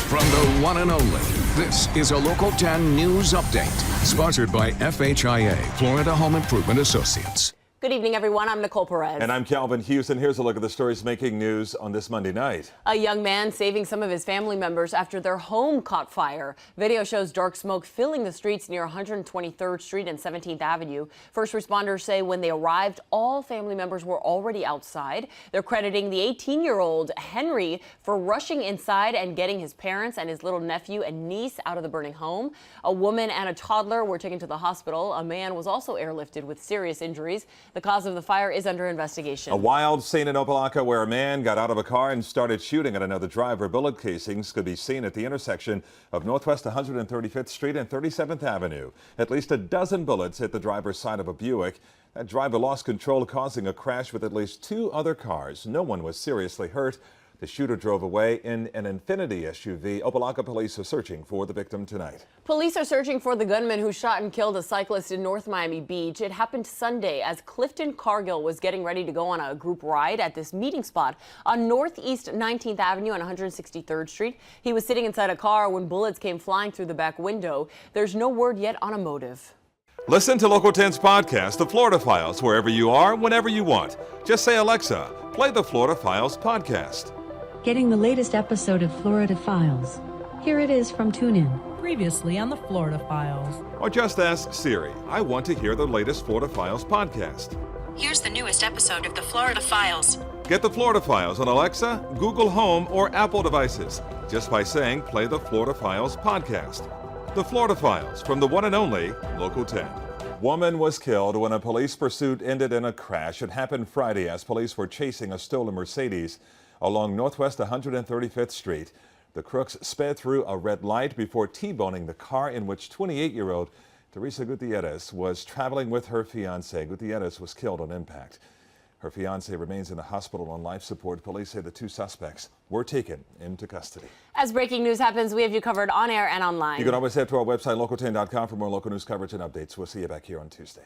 From the one and only, this is a Local 10 News Update, sponsored by FHIA, Florida Home Improvement Associates. Good evening, everyone. I'm Nicole Perez. And I'm Calvin Houston. Here's a look at the stories making news on this Monday night. A young man saving some of his family members after their home caught fire. Video shows dark smoke filling the streets near 123rd Street and 17th Avenue. First responders say when they arrived, all family members were already outside. They're crediting the 18-year-old Henry for rushing inside and getting his parents and his little nephew and niece out of the burning home. A woman and a toddler were taken to the hospital. A man was also airlifted with serious injuries. The cause of the fire is under investigation. A wild scene in OPA-LOCKA where a man got out of a car and started shooting at another driver. Bullet casings could be seen at the intersection of Northwest 135th Street and 37th Avenue. At least a dozen bullets hit the driver's side of a Buick. That driver lost control, causing a crash with at least two other cars. No one was seriously hurt. The shooter drove away in an Infiniti SUV. OPA-LOCKA police are searching for the victim tonight. Police are searching for the gunman who shot and killed a cyclist in North Miami Beach. It happened Sunday as Clifton Cargill was getting ready to go on a group ride at this meeting spot on Northeast 19th Avenue and 163rd Street. He was sitting inside a car when bullets came flying through the back window. There's no word yet on a motive. Listen to Local 10's podcast, The Florida Files, wherever you are, whenever you want. Just say, Alexa, play the Florida Files podcast. Getting the latest episode of Florida Files. Here it is from TuneIn. Previously on the Florida Files. Or just ask Siri, I want to hear the latest Florida Files podcast. Here's the newest episode of the Florida Files. Get the Florida Files on Alexa, Google Home, or Apple devices just by saying play the Florida Files podcast. The Florida Files from the one and only Local 10. Woman was killed when a police pursuit ended in a crash. It happened Friday as police were chasing a stolen Mercedes along Northwest 135th Street. The crooks sped through a red light before T-boning the car in which 28-year-old Teresa Gutierrez was traveling with her fiancé. Gutierrez was killed on impact. Her fiancé remains in the hospital on life support. Police say the two suspects were taken into custody. As breaking news happens, we have you covered on air and online. You can always head to our website, local10.com, for more local news coverage and updates. We'll see you back here on Tuesday.